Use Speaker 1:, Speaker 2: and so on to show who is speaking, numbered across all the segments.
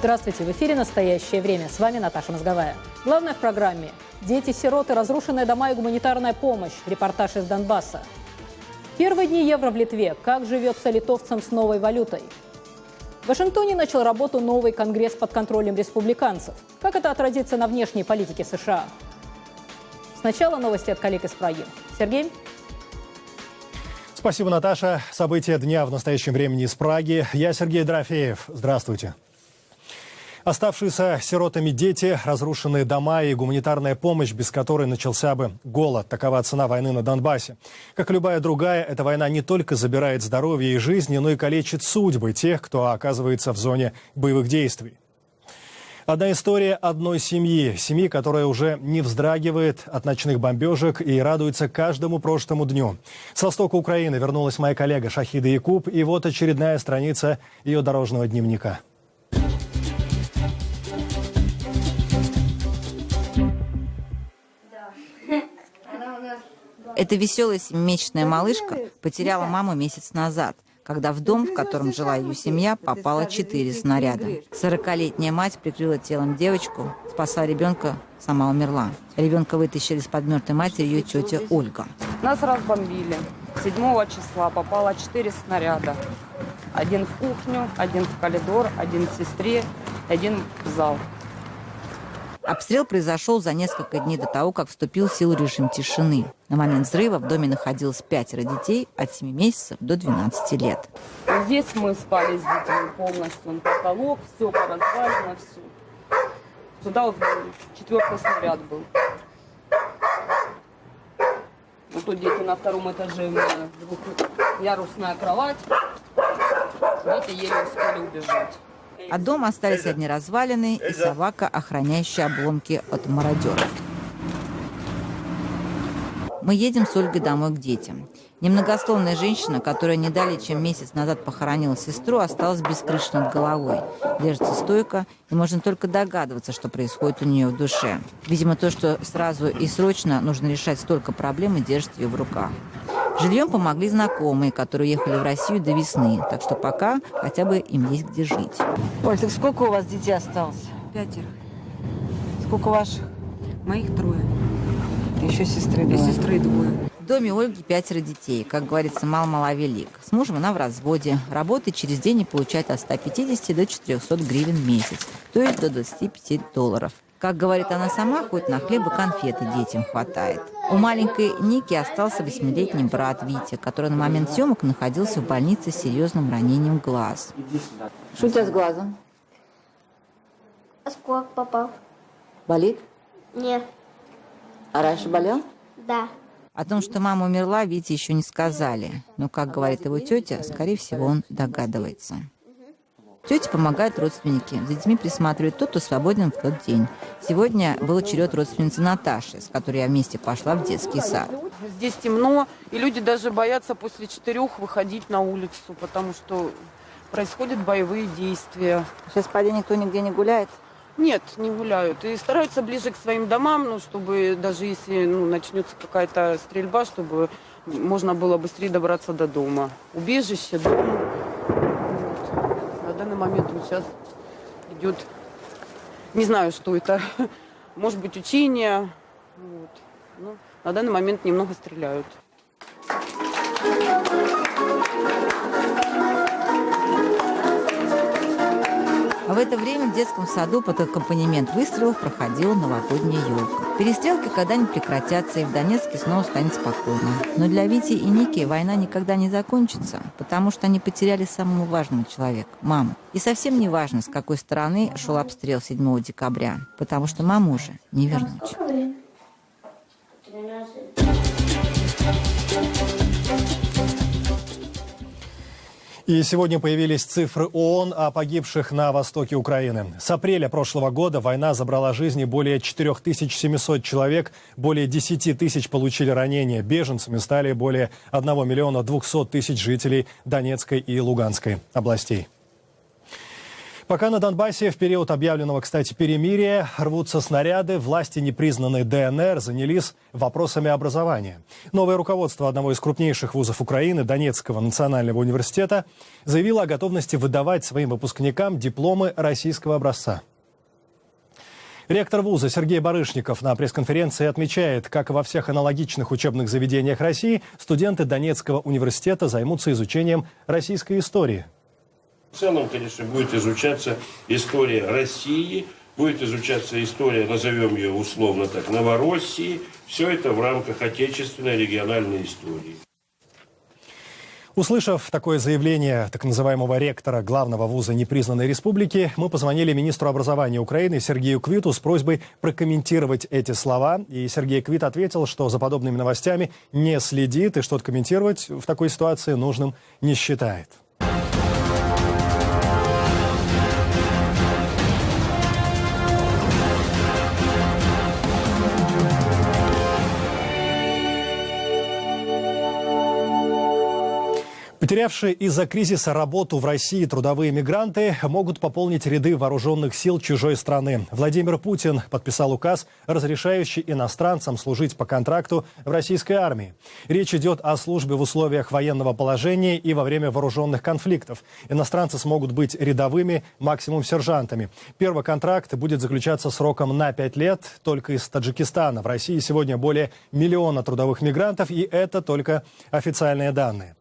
Speaker 1: Здравствуйте, в эфире «Настоящее время». С вами Наташа Мозговая. Главное в программе – дети-сироты, разрушенные дома и гуманитарная помощь. Репортаж из Донбасса. Первые дни евро в Литве. Как живется литовцам с новой валютой? В Вашингтоне начал работу новый конгресс под контролем республиканцев. Как это отразится на внешней политике США? Сначала новости от коллег из Праги. Сергей?
Speaker 2: Спасибо, Наташа. События дня в настоящем времени из Праги. Я Сергей Дорофеев. Здравствуйте. Оставшиеся сиротами дети, разрушенные дома и гуманитарная помощь, без которой начался бы голод. Такова цена войны на Донбассе. Как и любая другая, эта война не только забирает здоровье и жизни, но и калечит судьбы тех, кто оказывается в зоне боевых действий. Одна история одной семьи. Семьи, которая уже не вздрагивает от ночных бомбежек и радуется каждому прошлому дню. С востока Украины вернулась моя коллега Шахида Якуб. И вот очередная страница ее дорожного дневника.
Speaker 3: Эта веселая семимесячная малышка потеряла маму месяц назад, когда в дом, в котором жила ее семья, попало 4 снаряда. 40-летняя мать прикрыла телом девочку, спасла ребенка, сама умерла. Ребенка вытащили из-под мертвой матери ее тетя Ольга.
Speaker 4: Нас разбомбили. 7 числа попало 4 снаряда. Один в кухню, один в коридор, один в сестре, один в зал.
Speaker 3: Обстрел произошел за несколько дней до того, как вступил в силу режим тишины. На момент взрыва в доме находилось 5 детей от 7 месяцев до 12 лет.
Speaker 4: Здесь мы спали с детьми полностью. Потолок, все поразвалено, все. Сюда вот 4-й снаряд был. Вот тут дети на 2-м этаже, двухъярусная кровать. Дети еле успели убежать.
Speaker 3: От дома остались одни развалины и собака, охраняющая обломки от мародеров. Мы едем с Ольгой домой к детям. Немногословная женщина, которая не далее, чем месяц назад похоронила сестру, осталась без крыши над головой. Держится стойко, и можно только догадываться, что происходит у нее в душе. Видимо, то, что сразу и срочно нужно решать столько проблем, и держит ее в руках. Жильем помогли знакомые, которые уехали в Россию до весны, так что пока хотя бы им есть где жить.
Speaker 5: Оль, так сколько у вас детей осталось?
Speaker 4: 5.
Speaker 5: Сколько ваших?
Speaker 4: Моих 3.
Speaker 5: Еще сестры 2.
Speaker 4: И сестры 2.
Speaker 3: В доме Ольги 5 детей. Как говорится, мало-мало велик. С мужем она в разводе. Работает через день и получает от 150 до 400 гривен в месяц, то есть до $25. Как говорит она сама, хоть на хлеб и конфеты детям хватает. У маленькой Ники остался 8-летний брат Витя, который на момент съемок находился в больнице с серьезным ранением глаз.
Speaker 5: Что у тебя с глазом?
Speaker 6: Осколок попал.
Speaker 5: Болит?
Speaker 6: Нет.
Speaker 5: А раньше болел?
Speaker 6: Да.
Speaker 3: О том, что мама умерла, Вите еще не сказали. Но, как говорит его тетя, скорее всего, он догадывается. Тете помогают родственники. За детьми присматривает тот, кто свободен в тот день. Сегодня был черед родственницы Наташи, с которой я вместе пошла в детский сад.
Speaker 4: Здесь темно, и люди даже боятся после 4 выходить на улицу, потому что происходят боевые действия.
Speaker 5: Сейчас по день никто нигде не гуляет?
Speaker 4: Нет, не гуляют. И стараются ближе к своим домам, ну, чтобы даже если начнется какая-то стрельба, чтобы можно было быстрее добраться до дома. Убежище, дом. На данный момент вот сейчас идет, не знаю, что это, может быть, учение. Вот. Ну, на данный момент немного стреляют.
Speaker 3: А в это время в детском саду под аккомпанемент выстрелов проходила новогодняя елка. Перестрелки когда-нибудь прекратятся, и в Донецке снова станет спокойно. Но для Вити и Ники война никогда не закончится, потому что они потеряли самого важного человека – маму. И совсем не важно, с какой стороны шел обстрел 7 декабря, потому что маму уже не вернуть.
Speaker 2: И сегодня появились цифры ООН о погибших на востоке Украины. С апреля прошлого года война забрала жизни более 4700 человек, более 10 тысяч получили ранения. Беженцами стали более 1 200 000 жителей Донецкой и Луганской областей. Пока на Донбассе в период объявленного, кстати, перемирия рвутся снаряды, власти непризнанной ДНР занялись вопросами образования. Новое руководство одного из крупнейших вузов Украины, Донецкого национального университета, заявило о готовности выдавать своим выпускникам дипломы российского образца. Ректор вуза Сергей Барышников на пресс-конференции отмечает, как и во всех аналогичных учебных заведениях России, студенты Донецкого университета займутся изучением российской истории.
Speaker 6: В целом, конечно, будет изучаться история России, будет изучаться история, назовем ее условно так, Новороссии. Все это в рамках отечественной региональной истории.
Speaker 2: Услышав такое заявление так называемого ректора главного вуза непризнанной республики, мы позвонили министру образования Украины Сергею Квиту с просьбой прокомментировать эти слова. И Сергей Квит ответил, что за подобными новостями не следит и что-то комментировать в такой ситуации нужным не считает. Потерявшие из-за кризиса работу в России трудовые мигранты могут пополнить ряды вооруженных сил чужой страны. Владимир Путин подписал указ, разрешающий иностранцам служить по контракту в российской армии. Речь идет о службе в условиях военного положения и во время вооруженных конфликтов. Иностранцы смогут быть рядовыми, максимум сержантами. Первый контракт будет заключаться сроком на 5 лет только из Таджикистана. В России сегодня более 1 миллиона трудовых мигрантов, и это только официальные данные.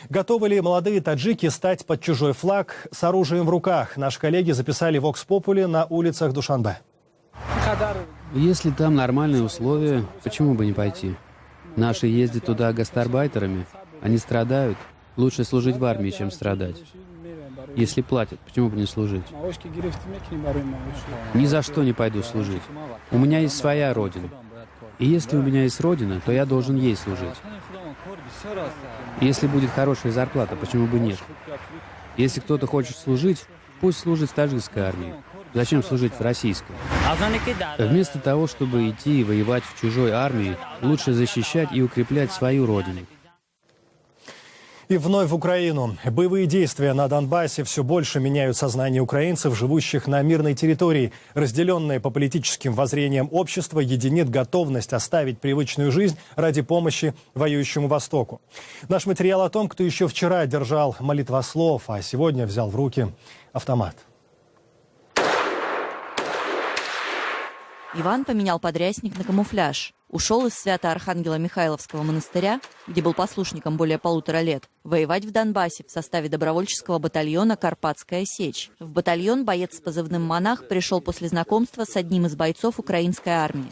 Speaker 2: Готовы ли молодые таджики стать под чужой флаг с оружием в руках? Наши коллеги записали Vox Populi на улицах Душанбе.
Speaker 7: Если там нормальные условия, почему бы не пойти? Наши ездят туда гастарбайтерами, они страдают. Лучше служить в армии, чем страдать. Если платят, почему бы не служить? Ни за что не пойду служить. У меня есть своя родина. И если у меня есть родина, то я должен ей служить. Если будет хорошая зарплата, почему бы нет? Если кто-то хочет служить, пусть служит в таджикской армии. Зачем служить в российской? Вместо того, чтобы идти и воевать в чужой армии, лучше защищать и укреплять свою родину.
Speaker 2: И вновь в Украину. Боевые действия на Донбассе все больше меняют сознание украинцев, живущих на мирной территории. Разделенное по политическим воззрениям общество единит готовность оставить привычную жизнь ради помощи воюющему Востоку. Наш материал о том, кто еще вчера держал молитвослов, а сегодня взял в руки автомат.
Speaker 8: Иван поменял подрясник на камуфляж. Ушел из Свято-Архангело-Михайловского монастыря, где был послушником более 1,5 лет, воевать в Донбассе в составе добровольческого батальона «Карпатская сечь». В батальон боец с позывным «Монах» пришел после знакомства с одним из бойцов украинской армии.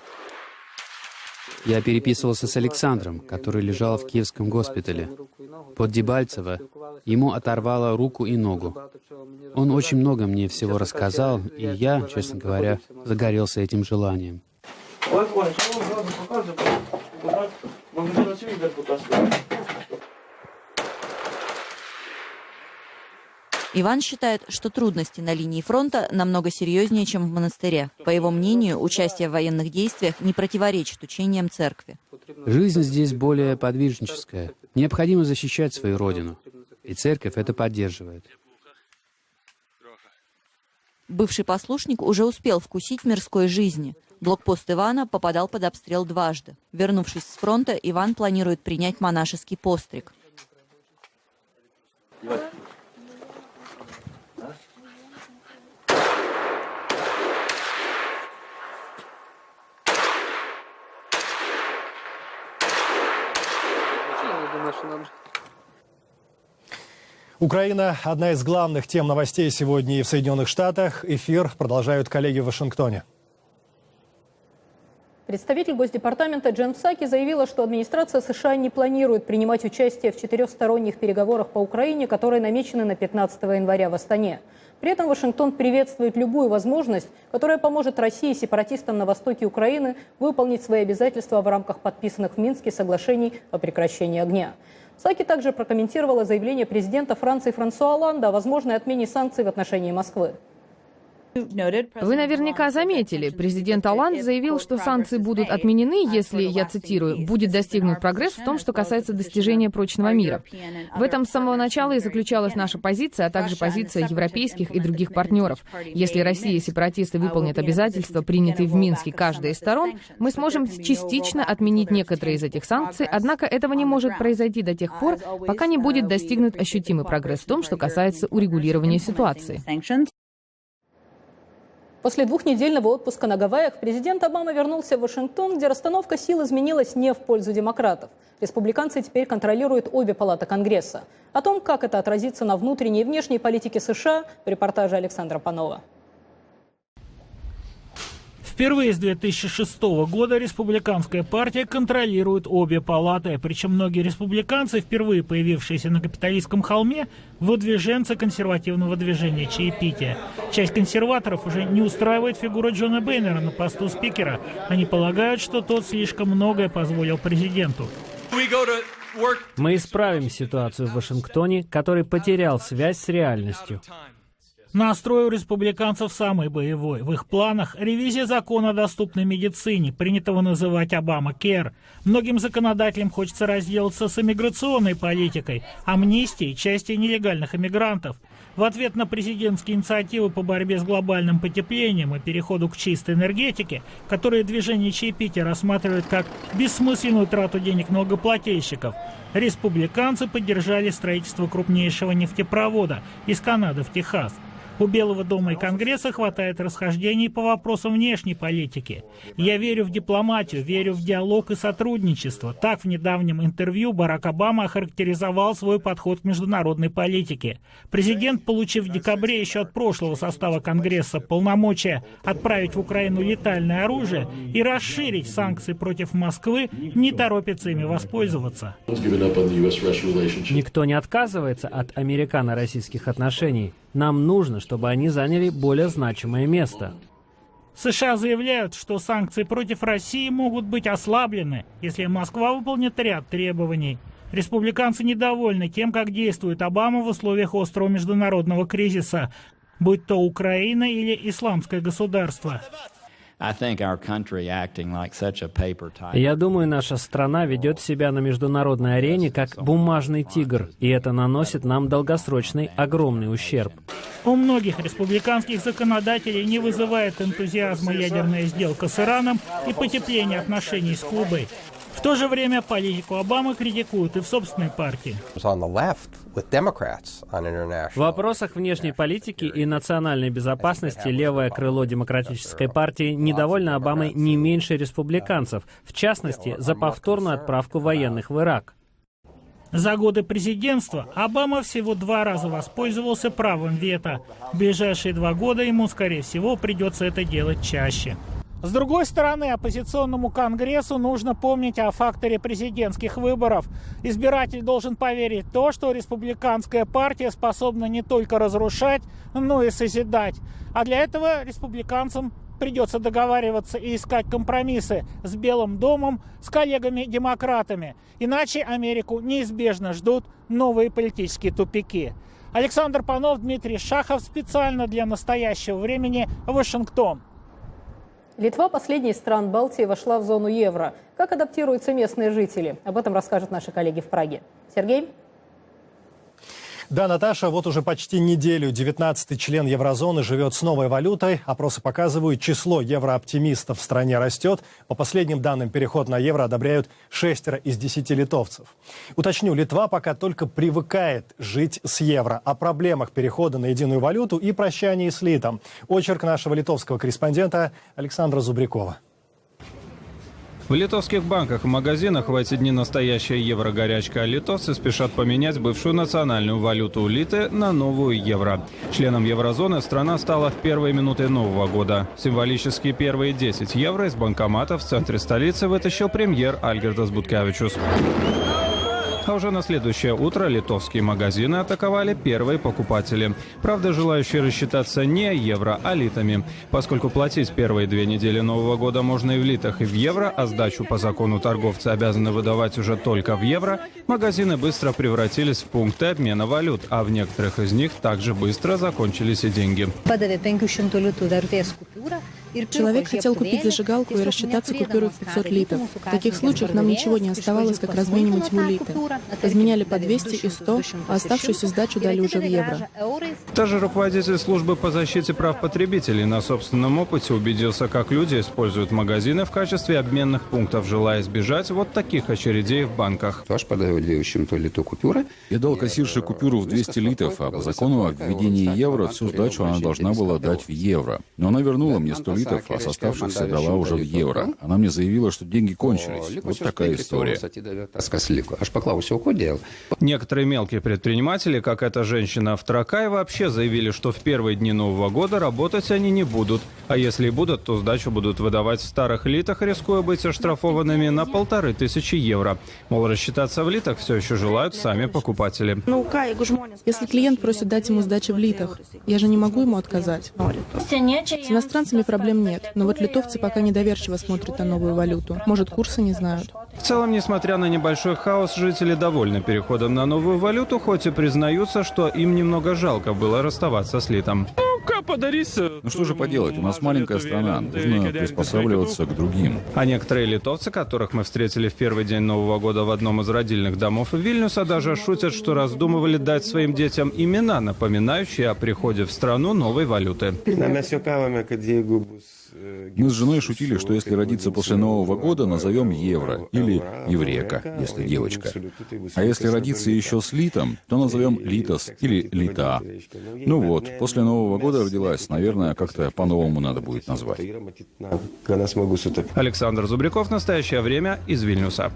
Speaker 7: Я переписывался с Александром, который лежал в Киевском госпитале. Под Дебальцево ему оторвало руку и ногу. Он очень много мне всего рассказал, и я, честно говоря, загорелся этим желанием.
Speaker 8: Иван считает, что трудности на линии фронта намного серьезнее, чем в монастыре. По его мнению, участие в военных действиях не противоречит учениям церкви.
Speaker 7: Жизнь здесь более подвижническая. Необходимо защищать свою родину. И церковь это поддерживает.
Speaker 8: Бывший послушник уже успел вкусить мирской жизни. Блокпост Ивана попадал под обстрел дважды. Вернувшись с фронта, Иван планирует принять монашеский постриг.
Speaker 2: Украина – одна из главных тем новостей сегодня и в Соединенных Штатах. Эфир продолжают коллеги в Вашингтоне.
Speaker 1: Представитель Госдепартамента Джен Псаки заявила, что администрация США не планирует принимать участие в 4-сторонних переговорах по Украине, которые намечены на 15 января в Астане. При этом Вашингтон приветствует любую возможность, которая поможет России и сепаратистам на востоке Украины выполнить свои обязательства в рамках подписанных в Минске соглашений о прекращении огня. Псаки также прокомментировала заявление президента Франции Франсуа Олланда о возможной отмене санкций в отношении Москвы.
Speaker 9: Вы наверняка заметили, президент Олланд заявил, что санкции будут отменены, если, я цитирую, «будет достигнут прогресс в том, что касается достижения прочного мира». В этом с самого начала и заключалась наша позиция, а также позиция европейских и других партнеров. Если Россия и сепаратисты выполнят обязательства, принятые в Минске каждой из сторон, мы сможем частично отменить некоторые из этих санкций, однако этого не может произойти до тех пор, пока не будет достигнут ощутимый прогресс в том, что касается урегулирования ситуации.
Speaker 1: После двухнедельного отпуска на Гавайях президент Обама вернулся в Вашингтон, где расстановка сил изменилась не в пользу демократов. Республиканцы теперь контролируют обе палаты Конгресса. О том, как это отразится на внутренней и внешней политике США, в репортаже Александра Панова.
Speaker 10: Впервые с 2006 года республиканская партия контролирует обе палаты. Причем многие республиканцы, впервые появившиеся на Капитолийском холме, выдвиженцы консервативного движения чаепития. Часть консерваторов уже не устраивает фигуру Джона Бейнера на посту спикера. Они полагают, что тот слишком многое позволил президенту.
Speaker 11: Мы исправим ситуацию в Вашингтоне, который потерял связь с реальностью.
Speaker 10: Настрой у республиканцев самый боевой. В их планах ревизия закона о доступной медицине, принятого называть Обама-Кэр. Многим законодателям хочется разделаться с иммиграционной политикой, амнистией части нелегальных иммигрантов. В ответ на президентские инициативы по борьбе с глобальным потеплением и переходу к чистой энергетике, которые движение чаепития рассматривает как бессмысленную трату денег налогоплательщиков, республиканцы поддержали строительство крупнейшего нефтепровода из Канады в Техас. У Белого дома и Конгресса хватает расхождений по вопросам внешней политики. Я верю в дипломатию, верю в диалог и сотрудничество. Так в недавнем интервью Барак Обама охарактеризовал свой подход к международной политике. Президент, получив в декабре еще от прошлого состава Конгресса полномочия отправить в Украину летальное оружие и расширить санкции против Москвы, не торопится ими воспользоваться.
Speaker 11: Никто не отказывается от американо-российских отношений. Нам нужно, чтобы они заняли более значимое место.
Speaker 10: США заявляют, что санкции против России могут быть ослаблены, если Москва выполнит ряд требований. Республиканцы недовольны тем, как действует Обама в условиях острого международного кризиса, будь то Украина или Исламское государство.
Speaker 11: Я думаю, наша страна ведет себя на международной арене как бумажный тигр, и это наносит нам долгосрочный огромный ущерб.
Speaker 10: У многих республиканских законодателей не вызывает энтузиазма ядерная сделка с Ираном и потепление отношений с Кубой. В то же время политику Обамы критикуют и в собственной партии.
Speaker 11: В вопросах внешней политики и национальной безопасности левое крыло Демократической партии недовольно Обамой не меньше республиканцев, в частности, за повторную отправку военных в Ирак.
Speaker 10: За годы президентства Обама всего 2 раза воспользовался правом вето. В ближайшие 2 года ему, скорее всего, придется это делать чаще. С другой стороны, оппозиционному Конгрессу нужно помнить о факторе президентских выборов. Избиратель должен поверить в то, что республиканская партия способна не только разрушать, но и созидать. А для этого республиканцам придется договариваться и искать компромиссы с Белым домом, с коллегами-демократами. Иначе Америку неизбежно ждут новые политические тупики. Александр Панов, Дмитрий Шахов. Специально для настоящего времени. Вашингтон.
Speaker 1: Литва, последняя из стран Балтии, вошла в зону евро. Как адаптируются местные жители? Об этом расскажут наши коллеги в Праге. Сергей?
Speaker 2: Да, Наташа, вот уже почти неделю 19-й член еврозоны живет с новой валютой. Опросы показывают, число еврооптимистов в стране растет. По последним данным, переход на евро одобряют 6 из 10 литовцев. Уточню, Литва пока только привыкает жить с евро. О проблемах перехода на единую валюту и прощании с литом. Очерк нашего литовского корреспондента Александра Зубрякова.
Speaker 12: В литовских банках и магазинах в эти дни настоящая евро-горячка, а литовцы спешат поменять бывшую национальную валюту литы на новую евро. Членом еврозоны страна стала в первые минуты Нового года. Символические первые 10 евро из банкомата в центре столицы вытащил премьер Альгирдас Буткевичус. А уже на следующее утро литовские магазины атаковали первые покупатели. Правда, желающие рассчитаться не евро, а литами. Поскольку платить первые 2 недели Нового года можно и в литах, и в евро, а сдачу по закону торговцы обязаны выдавать уже только в евро, магазины быстро превратились в пункты обмена валют, а в некоторых из них также быстро закончились и деньги.
Speaker 13: Человек хотел купить зажигалку и рассчитаться купюрой в 500 литов. В таких случаях нам ничего не оставалось, как разменивать ему литы. Разменяли по 200 и 100, а оставшуюся сдачу дали уже в евро.
Speaker 12: Даже руководитель службы по защите прав потребителей на собственном опыте убедился, как люди используют магазины в качестве обменных пунктов, желая избежать вот таких очередей в банках.
Speaker 14: Я дал кассирше купюру в 200 литов, а по закону о введении евро всю сдачу она должна была дать в евро. Но она вернула мне 100 литов, а с оставшихся дала уже в евро. Она мне заявила, что деньги кончились. Вот такая история.
Speaker 12: Некоторые мелкие предприниматели, как эта женщина в Тракае, вообще заявили, что в первые дни Нового года работать они не будут. А если и будут, то сдачу будут выдавать в старых литах, рискуя быть оштрафованными на 1500 евро. Мол, рассчитаться в литах все еще желают сами покупатели.
Speaker 13: Если клиент просит дать ему сдачи в литах, я же не могу ему отказать. С иностранцами проблем нет, но вот литовцы пока недоверчиво смотрят на новую валюту. Может, курсы не знают.
Speaker 12: В целом, несмотря на небольшой хаос, жители довольны переходом на новую валюту, хоть и признаются, что им немного жалко было расставаться с литом.
Speaker 14: Ну что же поделать, у нас маленькая страна, нужно приспосабливаться к другим.
Speaker 12: А некоторые литовцы, которых мы встретили в первый день Нового года в одном из родильных домов Вильнюса, даже шутят, что раздумывали дать своим детям имена, напоминающие о приходе в страну новой валюты.
Speaker 14: Мы с женой шутили, что если родиться после Нового года, назовем евро или еврека, если девочка. А если родиться еще с литом, то назовем литос или лита. Ну вот, после Нового года родилась, наверное, как-то по-новому надо будет назвать.
Speaker 12: Александр Зубряков, «Настоящее время», из Вильнюса.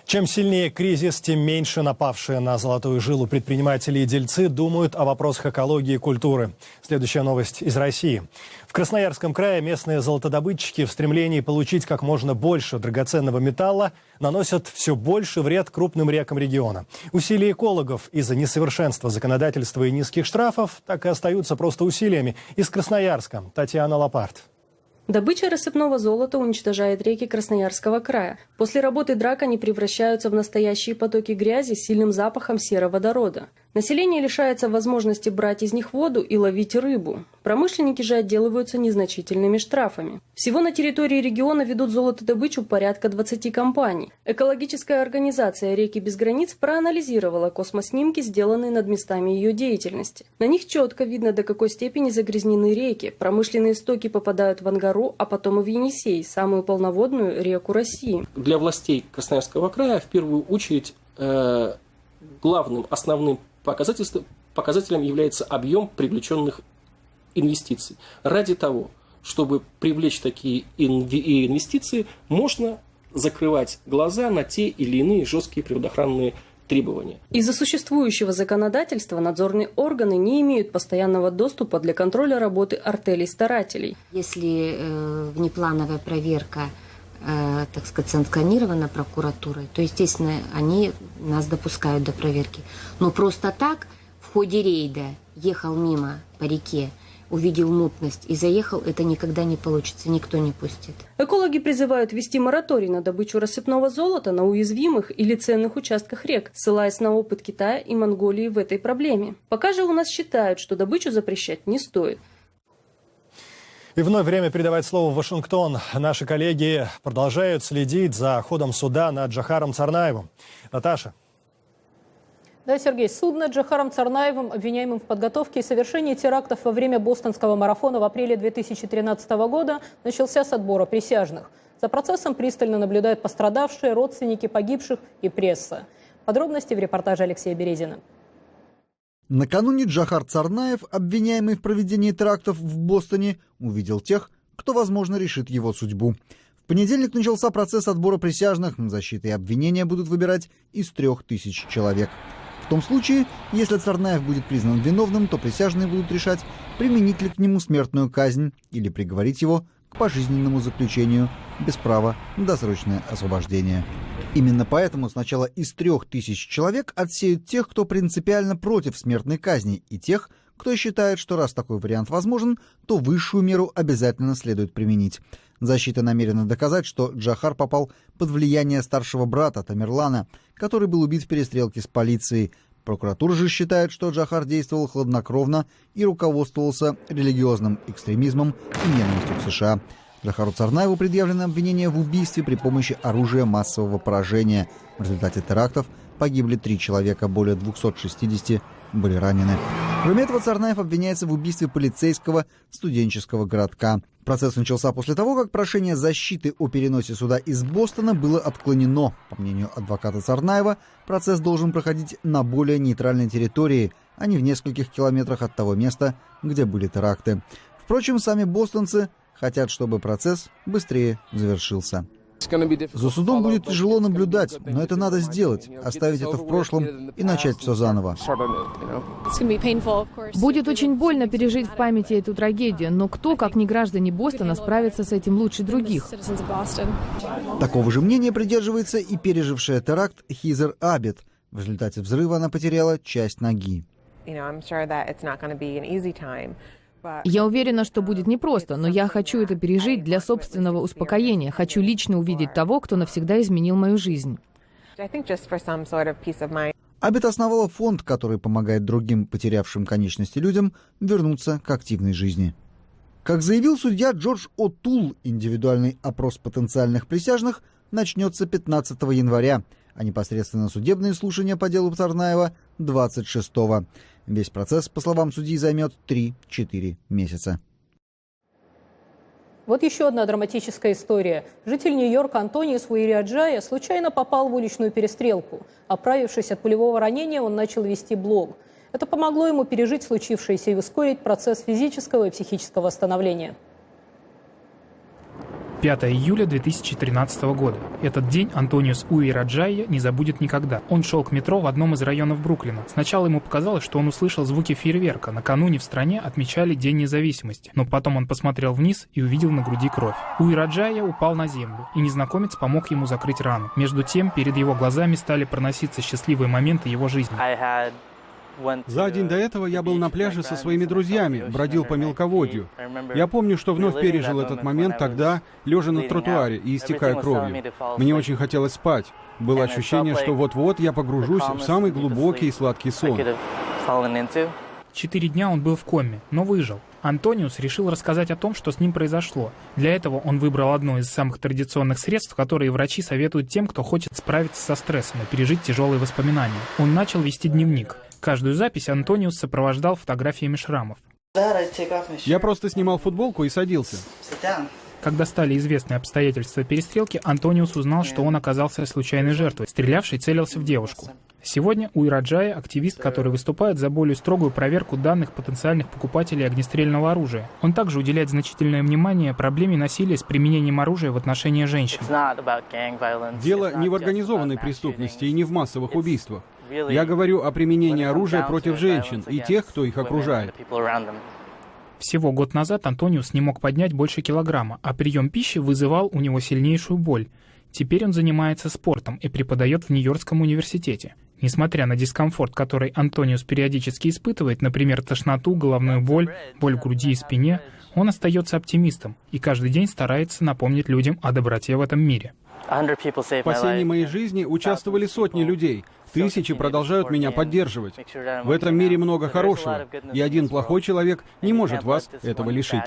Speaker 2: Чем сильнее кризис, тем меньше напавшие на золотую жилу предприниматели и дельцы думают о вопросах экологии и культуры. Следующая новость из России. В Красноярском крае местные золотодобытчики в стремлении получить как можно больше драгоценного металла наносят все больше вред крупным рекам региона. Усилия экологов из-за несовершенства законодательства и низких штрафов так и остаются просто усилиями. Из Красноярска Татьяна Лопарт.
Speaker 15: Добыча рассыпного золота уничтожает реки Красноярского края. После работы драк они превращаются в настоящие потоки грязи с сильным запахом сероводорода. Население лишается возможности брать из них воду и ловить рыбу. Промышленники же отделываются незначительными штрафами. Всего на территории региона ведут золотодобычу порядка 20 компаний. Экологическая организация «Реки без границ» проанализировала космоснимки, сделанные над местами ее деятельности. На них четко видно, до какой степени загрязнены реки. Промышленные стоки попадают в Ангару, а потом и в Енисей, самую полноводную реку России.
Speaker 16: Для властей Красноярского края в первую очередь главным, основным показателем является объем привлеченных инвестиций. Ради того, чтобы привлечь такие инвестиции, можно закрывать глаза на те или иные жесткие природоохранные требования.
Speaker 15: Из-за существующего законодательства надзорные органы не имеют постоянного доступа для контроля работы артелей-старателей.
Speaker 17: Если внеплановая проверка, так сказать, санкционирована прокуратурой, то, естественно, они нас допускают до проверки. Но просто так в ходе рейда ехал мимо по реке, увидел мутность и заехал, это никогда не получится, никто не пустит.
Speaker 15: Экологи призывают ввести мораторий на добычу рассыпного золота на уязвимых или ценных участках рек, ссылаясь на опыт Китая и Монголии в этой проблеме. Пока же у нас считают, что добычу запрещать не стоит.
Speaker 2: И вновь время передавать слово в Вашингтон. Наши коллеги продолжают следить за ходом суда над Джохаром Царнаевым. Наташа.
Speaker 1: Да, Сергей, суд над Джохаром Царнаевым, обвиняемым в подготовке и совершении терактов во время бостонского марафона в апреле 2013 года, начался с отбора присяжных. За процессом пристально наблюдают пострадавшие, родственники погибших и пресса. Подробности в репортаже Алексея Березина.
Speaker 18: Накануне Джохар Царнаев, обвиняемый в проведении терактов в Бостоне, увидел тех, кто, возможно, решит его судьбу. В понедельник начался процесс отбора присяжных. Защита и обвинения будут выбирать из 3000 человек. В том случае, если Царнаев будет признан виновным, то присяжные будут решать, применить ли к нему смертную казнь или приговорить его к пожизненному заключению без права на досрочное освобождение. Именно поэтому сначала из 3000 человек отсеют тех, кто принципиально против смертной казни, и тех, кто считает, что раз такой вариант возможен, то высшую меру обязательно следует применить. Защита намерена доказать, что Джохар попал под влияние старшего брата Тамерлана, который был убит в перестрелке с полицией. Прокуратура же считает, что Джохар действовал хладнокровно и руководствовался религиозным экстремизмом и ненавистью к США. Джохару Царнаеву предъявлено обвинение в убийстве при помощи оружия массового поражения. В результате терактов погибли 3 человека, более 260 были ранены. Кроме этого, Царнаев обвиняется в убийстве полицейского студенческого городка. Процесс начался после того, как прошение защиты о переносе суда из Бостона было отклонено. По мнению адвоката Царнаева, процесс должен проходить на более нейтральной территории, а не в нескольких километрах от того места, где были теракты. Впрочем, сами бостонцы хотят, чтобы процесс быстрее завершился. За судом будет тяжело наблюдать, но это надо сделать, оставить это в прошлом и начать все заново.
Speaker 9: Будет очень больно пережить в памяти эту трагедию, но кто, как не граждане Бостона, справится с этим лучше других?
Speaker 18: Такого же мнения придерживается и пережившая теракт Хизер Абед. В результате взрыва она потеряла часть ноги.
Speaker 9: Я уверена, что будет непросто, но я хочу это пережить для собственного успокоения. Хочу лично увидеть того, кто навсегда изменил мою жизнь.
Speaker 18: Абед основала фонд, который помогает другим потерявшим конечности людям вернуться к активной жизни. Как заявил судья Джордж О'Тул, индивидуальный опрос потенциальных присяжных начнется 15 января, а непосредственно судебные слушания по делу Царнаева 26-го. Весь процесс, по словам судьи, займет 3-4 месяца.
Speaker 1: Вот еще одна драматическая история. Житель Нью-Йорка Антониус Уираджая случайно попал в уличную перестрелку. Оправившись от пулевого ранения, он начал вести блог. Это помогло ему пережить случившееся и ускорить процесс физического и психического восстановления.
Speaker 19: 5 июля 2013 года. Этот день Антониус Уираджая не забудет никогда. Он шел к метро в одном из районов Бруклина. Сначала ему показалось, что он услышал звуки фейерверка. Накануне в стране отмечали День независимости. Но потом он посмотрел вниз и увидел на груди кровь. Уираджая упал на землю, и незнакомец помог ему закрыть рану. Между тем, перед его глазами стали проноситься счастливые моменты его жизни.
Speaker 20: За день до этого я был на пляже со своими друзьями, бродил по мелководью. Я помню, что вновь пережил этот момент тогда, лежа на тротуаре и истекая кровью. Мне очень хотелось спать. Было ощущение, что вот-вот я погружусь в самый глубокий и сладкий сон.
Speaker 19: 4 дня он был в коме, но выжил. Антониус решил рассказать о том, что с ним произошло. Для этого он выбрал одно из самых традиционных средств, которые врачи советуют тем, кто хочет справиться со стрессом и пережить тяжелые воспоминания. Он начал вести дневник. Каждую запись Антониус сопровождал фотографиями шрамов.
Speaker 20: Я просто снимал футболку и садился.
Speaker 19: Когда стали известны обстоятельства перестрелки, Антониус узнал, что он оказался случайной жертвой. Стрелявший целился в девушку. Сегодня Уираджая – активист, который выступает за более строгую проверку данных потенциальных покупателей огнестрельного оружия. Он также уделяет значительное внимание проблеме насилия с применением оружия в отношении женщин.
Speaker 20: Дело не в организованной преступности и не в массовых убийствах. Я говорю о применении оружия против женщин и тех, кто их окружает.
Speaker 19: Всего год назад Антониус не мог поднять больше килограмма, а прием пищи вызывал у него сильнейшую боль. Теперь он занимается спортом и преподает в Нью-Йоркском университете. Несмотря на дискомфорт, который Антониус периодически испытывает, например, тошноту, головную боль, боль в груди и спине, он остается оптимистом и каждый день старается напомнить людям о доброте в этом мире.
Speaker 20: В спасении моей жизни участвовали сотни людей. Тысячи продолжают меня поддерживать. В этом мире много хорошего, и один плохой человек не может вас этого лишить.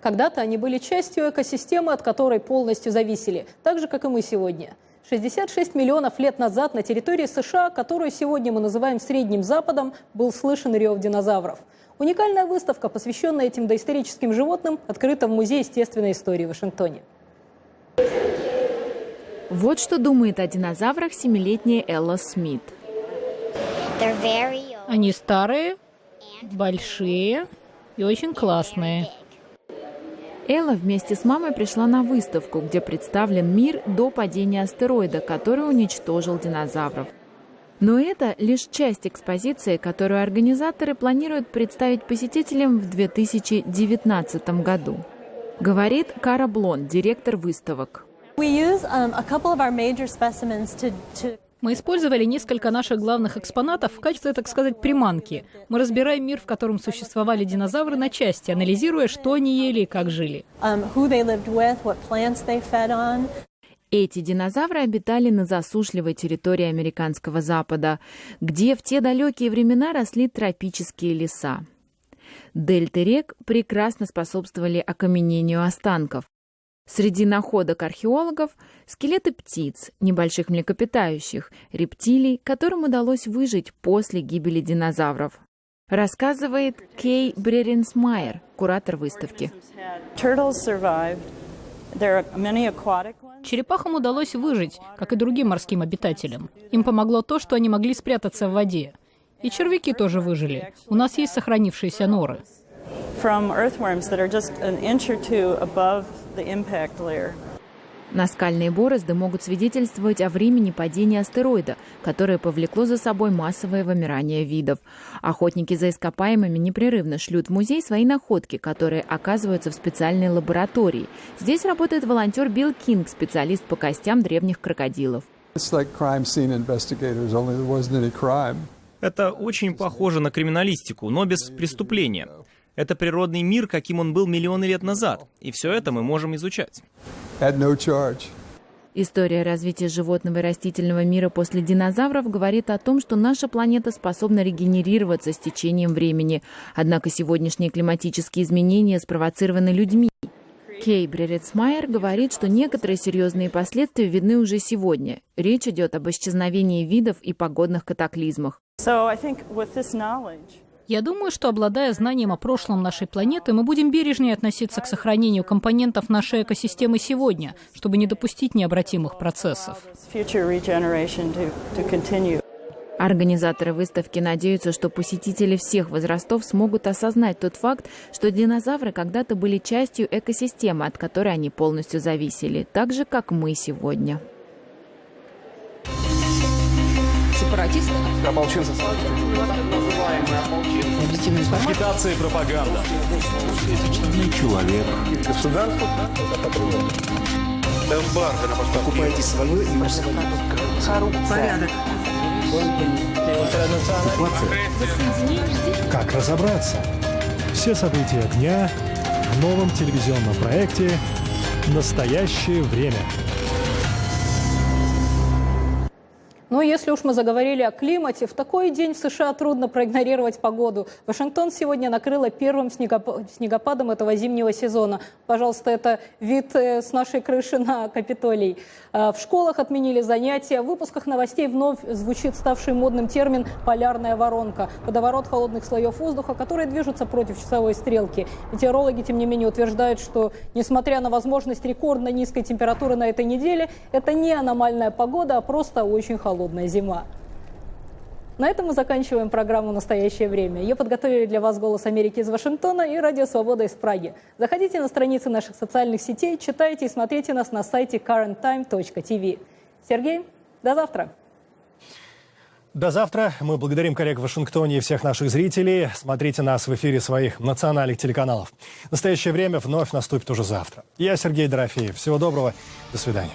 Speaker 1: Когда-то они были частью экосистемы, от которой полностью зависели, так же, как и мы сегодня. 66 миллионов лет назад на территории США, которую сегодня мы называем Средним Западом, был слышен рев динозавров. Уникальная выставка, посвященная этим доисторическим животным, открыта в Музее естественной истории в Вашингтоне.
Speaker 21: Вот что думает о динозаврах 7-летняя Элла Смит.
Speaker 1: Они старые, большие и очень классные.
Speaker 21: Элла вместе с мамой пришла на выставку, где представлен мир до падения астероида, который уничтожил динозавров. Но это лишь часть экспозиции, которую организаторы планируют представить посетителям в 2019 году. Говорит Кара Блон, директор выставок.
Speaker 1: Мы использовали несколько наших главных экспонатов в качестве, так сказать, приманки. Мы разбираем мир, в котором существовали динозавры, на части, анализируя, что они ели и как жили.
Speaker 21: Эти динозавры обитали на засушливой территории американского Запада, где в те далекие времена росли тропические леса. Дельты рек прекрасно способствовали окаменению останков. Среди находок археологов – скелеты птиц, небольших млекопитающих, рептилий, которым удалось выжить после гибели динозавров. Рассказывает Кей Бреренсмайер, куратор выставки.
Speaker 1: Черепахам удалось выжить, как и другим морским обитателям. Им помогло то, что они могли спрятаться в воде. И червяки тоже выжили. У нас есть сохранившиеся норы.
Speaker 21: Наскальные борозды могут свидетельствовать о времени падения астероида, которое повлекло за собой массовое вымирание видов. Охотники за ископаемыми непрерывно шлют в музей свои находки, которые оказываются в специальной лаборатории. Здесь работает волонтер Билл Кинг, специалист по костям древних крокодилов.
Speaker 22: Это очень похоже на криминалистику, но без преступления. Это природный мир, каким он был миллионы лет назад. И все это мы можем изучать.
Speaker 21: История развития животного и растительного мира после динозавров говорит о том, что наша планета способна регенерироваться с течением времени. Однако сегодняшние климатические изменения спровоцированы людьми. Кей Бреренсмайер говорит, что некоторые серьезные последствия видны уже сегодня. Речь идет об исчезновении видов и погодных катаклизмах.
Speaker 1: Я думаю, что, обладая знанием о прошлом нашей планеты, мы будем бережнее относиться к сохранению компонентов нашей экосистемы сегодня, чтобы не допустить необратимых процессов.
Speaker 21: Организаторы выставки надеются, что посетители всех возрастов смогут осознать тот факт, что динозавры когда-то были частью экосистемы, от которой они полностью зависели, так же, как мы сегодня.
Speaker 23: Сепаратисты?
Speaker 24: Ополченцы.
Speaker 23: Агитация и пропаганда.
Speaker 24: Человек.
Speaker 23: Государство.
Speaker 24: Эмбарго на поставку.
Speaker 23: Покупайте свое и порядок.
Speaker 2: Как разобраться? Все события дня в новом телевизионном проекте «Настоящее время».
Speaker 1: Ну, если уж мы заговорили о климате, в такой день в США трудно проигнорировать погоду. Вашингтон сегодня накрыло первым снегопадом этого зимнего сезона. Пожалуйста, это вид с нашей крыши на Капитолий. В школах отменили занятия. В выпусках новостей вновь звучит ставший модным термин «полярная воронка». Водоворот холодных слоев воздуха, которые движутся против часовой стрелки. Метеорологи, тем не менее, утверждают, что, несмотря на возможность рекордно низкой температуры на этой неделе, это не аномальная погода, а просто очень холодная зима. На этом мы заканчиваем программу «Настоящее время». Ее подготовили для вас «Голос Америки» из Вашингтона и «Радио Свобода» из Праги. Заходите на страницы наших социальных сетей, читайте и смотрите нас на сайте currenttime.tv. Сергей, до завтра.
Speaker 2: До завтра. Мы благодарим коллег в Вашингтоне и всех наших зрителей. Смотрите нас в эфире своих национальных телеканалов. «Настоящее время» вновь наступит уже завтра. Я Сергей Дорофеев. Всего доброго. До свидания.